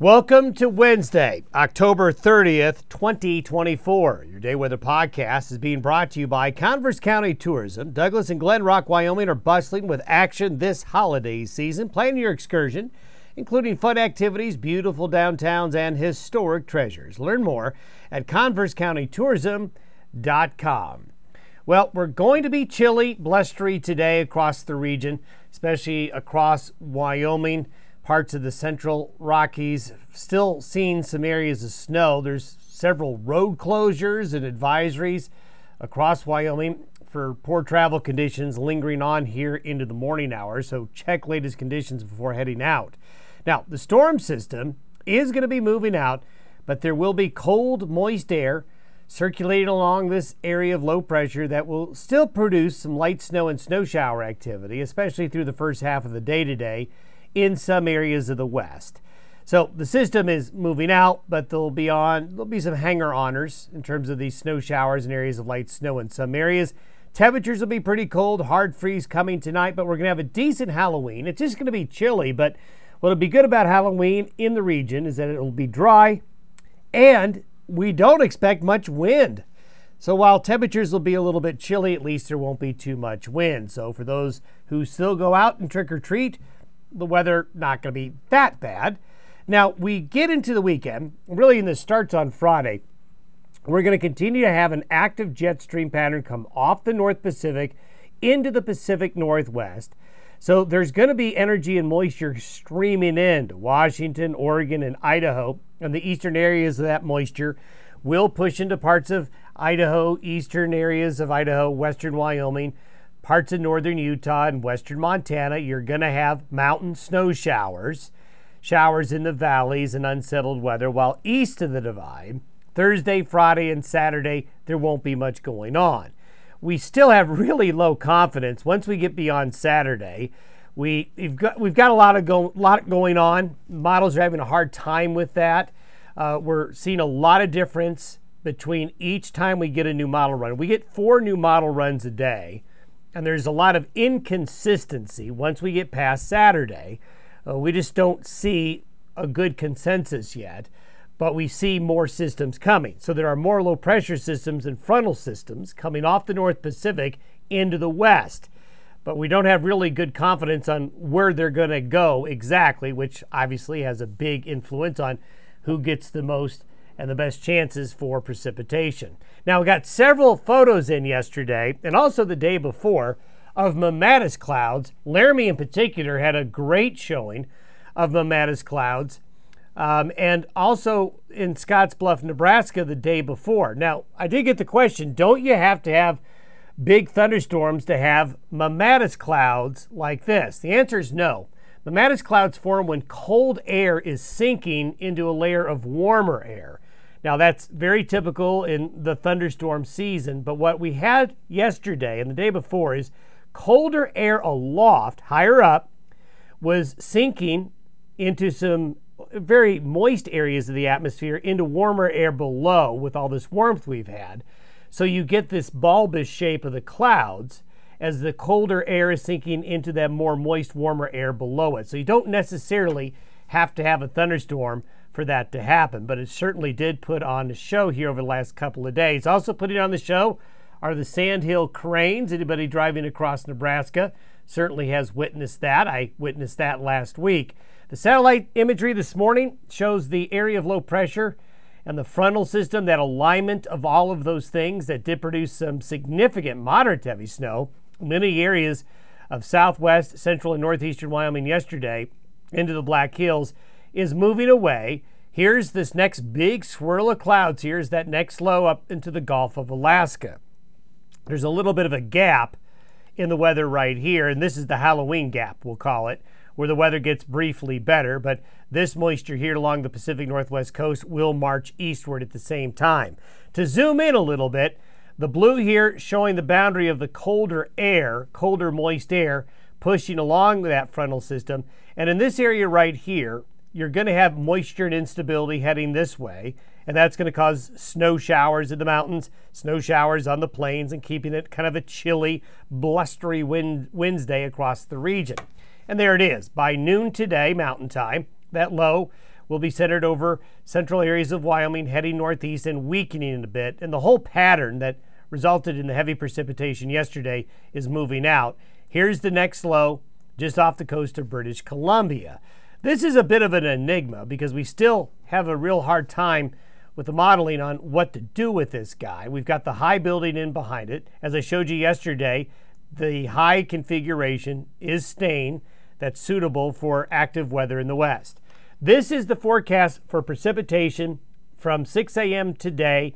Welcome to Wednesday, October 30th, 2024. Your day weather podcast is being brought to you by Converse County Tourism. Douglas and Glen Rock, Wyoming are bustling with action this holiday season. Plan your excursion, including fun activities, beautiful downtowns, and historic treasures. Learn more at conversecountytourism.com. Well, we're going to be chilly, blustery today across the region, especially across Wyoming. Parts of the central Rockies still seeing some areas of snow. There's several road closures and advisories across Wyoming for poor travel conditions lingering on here into the morning hours. So check latest conditions before heading out. Now, the storm system is going to be moving out, but there will be cold, moist air circulating along this area of low pressure that will still produce some light snow and snow shower activity, especially through the first half of the day today in some areas of the west. So the system is moving out, but there'll be some hanger-oners in terms of these snow showers and areas of light snow in some areas. Temperatures will be pretty cold, hard freeze coming tonight, but we're going to have a decent Halloween. It's just going to be chilly, but what'll be good about Halloween in the region is that it'll be dry, and we don't expect much wind. So while temperatures will be a little bit chilly, at least there won't be too much wind. So for those who still go out and trick-or-treat, the weather not going to be that bad. Now, we get into the weekend, really, and this starts on Friday. We're going to continue to have an active jet stream pattern come off the North Pacific into the Pacific Northwest. So there's going to be energy and moisture streaming into Washington, Oregon, and Idaho. And the eastern areas of that moisture will push into parts of Idaho, eastern areas of Idaho, western Wyoming, parts of northern Utah and western Montana. You're going to have mountain snow showers in the valleys and unsettled weather, while east of the divide, Thursday, Friday, and Saturday, there won't be much going on. We still have really low confidence. Once we get beyond Saturday, we've got a lot going on. Models are having a hard time with that. We're seeing a lot of difference between each time we get a new model run. We get 4 new model runs a day. And there's a lot of inconsistency once we get past Saturday. We just don't see a good consensus yet, but we see more systems coming. So there are more low pressure systems and frontal systems coming off the North Pacific into the west. But we don't have really good confidence on where they're going to go exactly, which obviously has a big influence on who gets the most and the best chances for precipitation. Now, we got several photos in yesterday and also the day before of mammatus clouds. Laramie in particular had a great showing of mammatus clouds, and also in Scottsbluff, Nebraska the day before. Now, I did get the question, don't you have to have big thunderstorms to have mammatus clouds like this? The answer is no. Mammatus clouds form when cold air is sinking into a layer of warmer air. Now, that's very typical in the thunderstorm season, but what we had yesterday and the day before is colder air aloft, higher up, was sinking into some very moist areas of the atmosphere into warmer air below with all this warmth we've had. So you get this bulbous shape of the clouds as the colder air is sinking into that more moist, warmer air below it. So you don't necessarily have to have a thunderstorm for that to happen, but it certainly did put on the show here over the last couple of days. Also putting on the show are the sandhill cranes. Anybody driving across Nebraska certainly has witnessed that. I witnessed that last week. The satellite imagery this morning shows the area of low pressure and the frontal system, that alignment of all of those things that did produce some significant moderate to heavy snow in many areas of southwest, central, and northeastern Wyoming yesterday into the Black Hills, is moving away. Here's this next big swirl of clouds. Here's that next low up into the Gulf of Alaska. There's a little bit of a gap in the weather right here, and this is the Halloween gap, we'll call it, where the weather gets briefly better, but this moisture here along the Pacific Northwest coast will march eastward at the same time. To zoom in a little bit, the blue here showing the boundary of the colder air, colder moist air, pushing along that frontal system, and in this area right here, you're going to have moisture and instability heading this way, and that's going to cause snow showers in the mountains, snow showers on the plains, and keeping it kind of a chilly, blustery Wednesday across the region. And there it is. By noon today, Mountain Time, that low will be centered over central areas of Wyoming, heading northeast and weakening a bit. And the whole pattern that resulted in the heavy precipitation yesterday is moving out. Here's the next low just off the coast of British Columbia. This is a bit of an enigma because we still have a real hard time with the modeling on what to do with this guy. We've got the high building in behind it. As I showed you yesterday, the high configuration is staying. That's suitable for active weather in the west. This is the forecast for precipitation from 6 a.m. today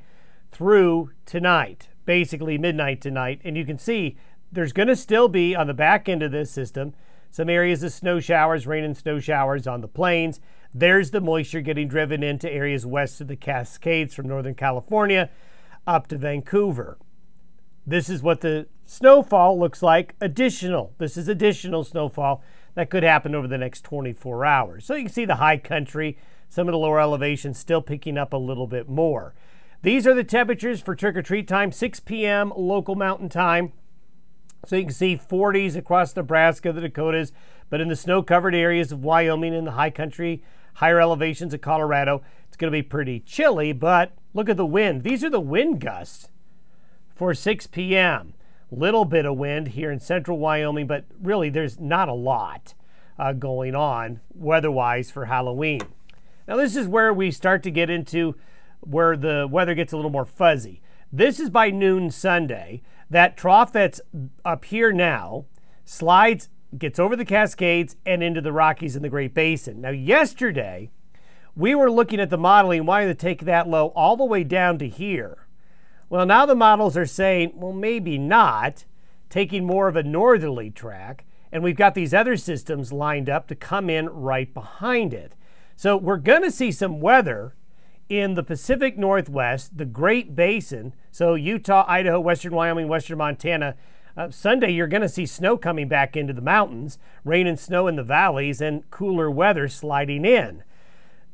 through tonight, basically midnight tonight. And you can see there's going to still be on the back end of this system some areas of snow showers, rain and snow showers on the plains. There's the moisture getting driven into areas west of the Cascades from Northern California up to Vancouver. This is what the snowfall looks like additional. This is additional snowfall that could happen over the next 24 hours. So you can see the high country, some of the lower elevations still picking up a little bit more. These are the temperatures for trick-or-treat time, 6 p.m. local mountain time. So you can see 40s across Nebraska, the Dakotas, but in the snow-covered areas of Wyoming and the high country, higher elevations of Colorado, it's going to be pretty chilly, but look at the wind. These are the wind gusts for 6 p.m. Little bit of wind here in central Wyoming, but really there's not a lot going on weather-wise for Halloween. Now this is where we start to get into where the weather gets a little more fuzzy. This is by noon Sunday. That trough that's up here now slides, gets over the Cascades and into the Rockies and the Great Basin. Now yesterday, we were looking at the modeling, wanting to take that low all the way down to here. Well, now the models are saying, well, maybe not, taking more of a northerly track, and we've got these other systems lined up to come in right behind it. So we're going to see some weather in the Pacific Northwest, the Great Basin, so Utah, Idaho, western Wyoming, western Montana. Sunday, you're going to see snow coming back into the mountains, rain and snow in the valleys, and cooler weather sliding in.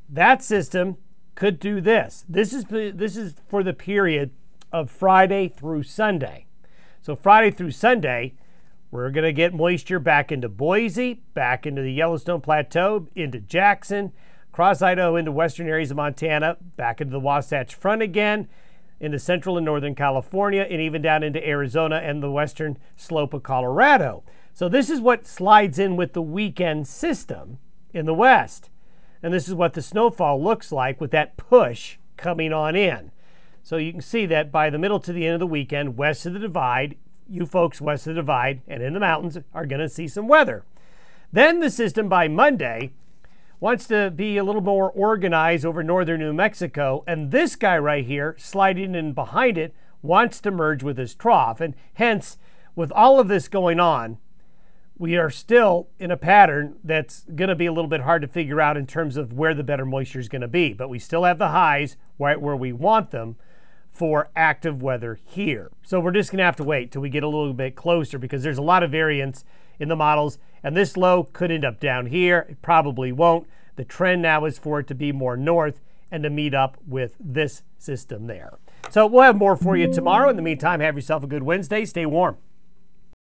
That system could do this. This is for the period of Friday through Sunday. So Friday through Sunday, we're going to get moisture back into Boise, back into the Yellowstone Plateau, into Jackson, across Idaho into western areas of Montana, back into the Wasatch Front again, into central and northern California, and even down into Arizona and the western slope of Colorado. So this is what slides in with the weekend system in the west. And this is what the snowfall looks like with that push coming on in. So you can see that by the middle to the end of the weekend, west of the divide, you folks west of the divide and in the mountains are going to see some weather. Then the system by Monday wants to be a little more organized over northern New Mexico, and this guy right here, sliding in behind it, wants to merge with his trough. And hence, with all of this going on, we are still in a pattern that's going to be a little bit hard to figure out in terms of where the better moisture is going to be. But we still have the highs right where we want them for active weather here. So we're just going to have to wait till we get a little bit closer because there's a lot of variance in the models, and this low could end up down here. It probably won't. The trend now is for it to be more north and to meet up with this system there. So we'll have more for you tomorrow. In the meantime, have yourself a good Wednesday. Stay warm.